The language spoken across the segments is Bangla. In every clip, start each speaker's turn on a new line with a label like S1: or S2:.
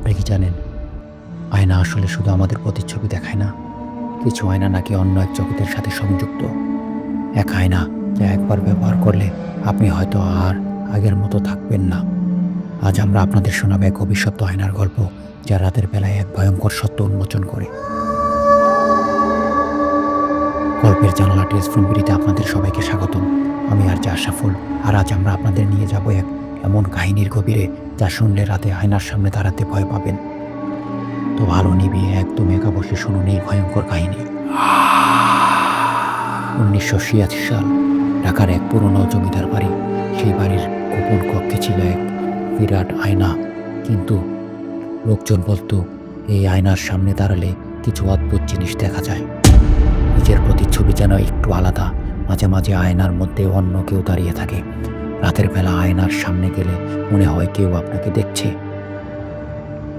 S1: আপনি কি জানেন, আয়না আসলে শুধু আমাদের প্রতিচ্ছবি দেখায় না। কিছু আয়না নাকি অন্য এক জগতের সাথে সংযুক্ত। এক আয়না যা একবার ব্যবহার করলে আপনি হয়তো আর আগের মতো থাকবেন না। আজ আমরা আপনাদের শোনাবো এক অভিশপ্ত আয়নার গল্প, যা রাতের বেলায় এক ভয়ঙ্কর সত্য উন্মোচন করে। গল্পের জানালা টেলস ফ্রম বিডিতে আপনাদের সবাইকে স্বাগতম। আমি আর আশরাফুল, আর আজ আমরা আপনাদের নিয়ে যাব এক এমন কাহিনীর গভীরে, যা শুনলে রাতে আয়নার সামনে দাঁড়াতে ভয় পাবেন। তো ভালো নিবিয়ে একদম একা বসে শুনুন এই ভয়ঙ্কর কাহিনী। 1986 সাল, ঢাকার এক পুরনো জমিদার বাড়ি। সেই বাড়ির গোপন কক্ষে ছিল এক বিরাট আয়না, কিন্তু লোকজন বলতো এই আয়নার সামনে দাঁড়ালে কিছু অদ্ভুত জিনিস দেখা যায়। নিজের প্রতিচ্ছবি যেন একটু আলাদা, মাঝে মাঝে আয়নার মধ্যে অন্য কেউ দাঁড়িয়ে থাকে। রাতের বেলা আয়নার সামনে গেলে মনে হয় কেউ আপনাকে দেখছে,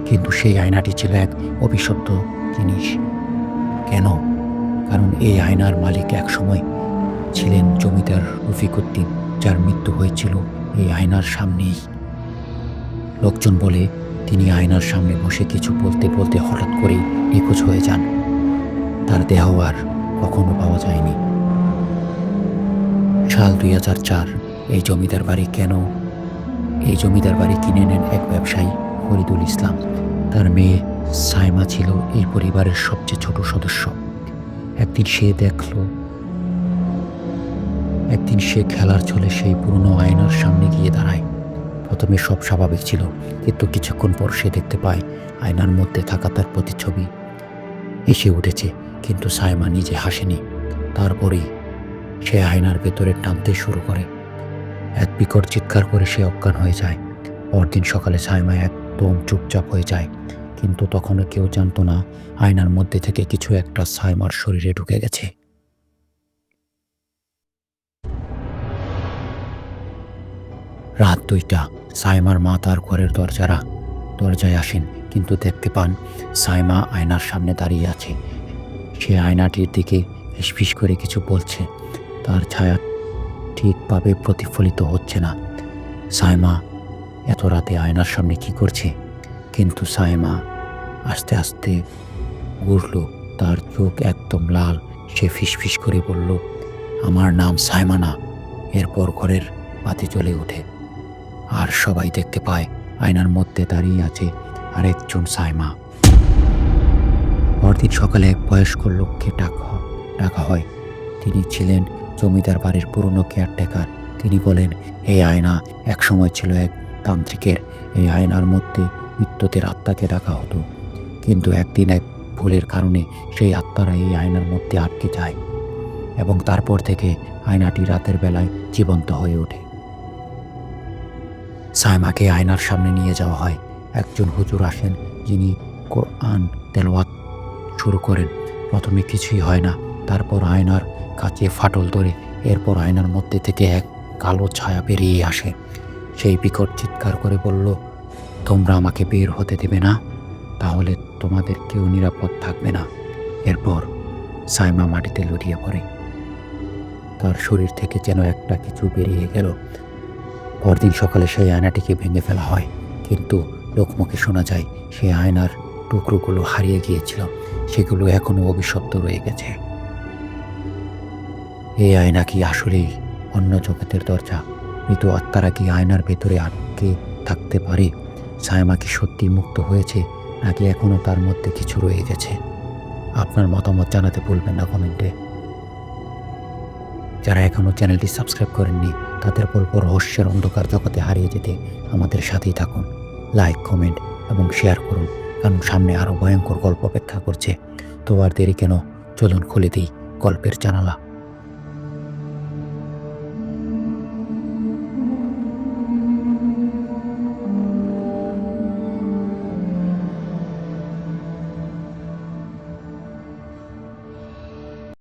S1: কিন্তু সেই আয়নাটি ছিল এক অভিশপ্ত জিনিস। কেন? কারণ এই আয়নার মালিক একসময় ছিলেন জমিদার রফিকউদ্দিন, যার মৃত্যু হয়েছিল এই আয়নার সামনেই। লোকজন বলে তিনি আয়নার সামনে বসে কিছু বলতে বলতে হঠাৎ করেই নিখোঁজ হয়ে যান। তার দেহ আর কখনো পাওয়া যায়নি। সাল 2004। এই জমিদার বাড়ি কিনে নেন এক ব্যবসায়ী ফরিদুল ইসলাম। তার মেয়ে সাইমা ছিল এই পরিবারের সবচেয়ে ছোট সদস্য। একদিন সে খেলার ছলে সেই পুরনো আয়নার সামনে গিয়ে দাঁড়ায়। প্রথমে সব স্বাভাবিক ছিল, কিন্তু কিছুক্ষণ পর সে দেখতে পায় আয়নার মধ্যে থাকা তার প্রতিচ্ছবি এসে উঠেছে, কিন্তু সাইমা নিজে হাসেনি। তারপরেই সে আয়নার ভেতরে টানতে শুরু করে। এক বিকট চিৎকার করে সে অজ্ঞান হয়ে যায়। পরদিন সকালে সাইমা একদম চুপচাপ হয়ে যায়, কিন্তু তখনও কেউ জানতো না আয়নার মধ্যে থেকে কিছু একটা সাইমার শরীরে ঢুকে গেছে। রাত 2টা। সাইমার মা তার ঘরের দরজায় আসেন, কিন্তু দেখতে পান সাইমা আয়নার সামনে দাঁড়িয়ে আছে। সে আয়নাটির দিকে ফিসফিস করে কিছু বলছে। তার ছায়া ঠিকভাবে প্রতিফলিত হচ্ছে না। সাইমা এত রাতে আয়নার সামনে কি করছে? কিন্তু সাইমা আস্তে আস্তে উঠল, তার চোখ একদম লাল। সে ফিসফিস করে বলল, আমার নাম সাইমা না। এরপর ঘরের বাতি জ্বলে ওঠে, আর সবাই দেখতে পায় আয়নার মধ্যে দাঁড়িয়ে আছে আরেকজন সাইমা। পরদিন সকালে এক বয়স্ক লোককে ডাকা হয়। তিনি ছিলেন জমিদার বাড়ির পুরনো কেয়ারটেকার। তিনি বলেন, এই আয়না একসময় ছিল এক তান্ত্রিকের। এই আয়নার মধ্যে মৃত্যুদের আত্মাকে ডাকা হতো, কিন্তু একদিন এক ভুলের কারণে সেই আত্মারা এই আয়নার মধ্যে আটকে যায়, এবং তারপর থেকে আয়নাটি রাতের বেলায় জীবন্ত হয়ে ওঠে। সাইমাকে আয়নার সামনে নিয়ে যাওয়া হয়। একজন হুজুর আসেন, যিনি কোরআন তেলাওয়াত শুরু করেন। প্রথমে কিছুই হয় না, তারপর আয়নার কাছে ফাটল ধরে। এরপর আয়নার মধ্যে থেকে এক কালো ছায়া বেরিয়ে আসে। সেই বিকট চিৎকার করে বলল, তোমরা আমাকে বের হতে দেবে না, তাহলে তোমাদের কেউ নিরাপদ থাকবে না। এরপর সাইমা মাটিতে লুটিয়ে পড়ে। তার শরীর থেকে যেন একটা কিছু বেরিয়ে গেল। পরদিন সকালে সেই আয়নাটিকে ভেঙে ফেলা হয়, কিন্তু লোকমুখে শোনা যায় সেই আয়নার টুকরোগুলো হারিয়ে গিয়েছিল। সেগুলো এখনো অভিশপ্ত রয়ে গেছে। এই আয়না কি আসলেই অন্য জগতের দরজা? মৃত আত্মারা কি আয়নার ভেতরে আটকে থাকতে পারে? সাইমা কি সত্যি মুক্ত হয়েছে, নাকি এখনো তার মধ্যে কিছু রয়ে গেছে? আপনার মতামত জানাতে ভুলবেন না কমেন্টে। যারা এখনও চ্যানেলটি সাবস্ক্রাইব করেননি, তাদের বলবো রহস্যের অন্ধকার জগতে হারিয়ে যেতে আমাদের সাথেই থাকুন। লাইক, কমেন্ট এবং শেয়ার করুন, কারণ সামনে আরও ভয়ঙ্কর গল্প অপেক্ষা করছে। তো আর দেরি কেন, চলুন খুলে দিই গল্পের জানালা।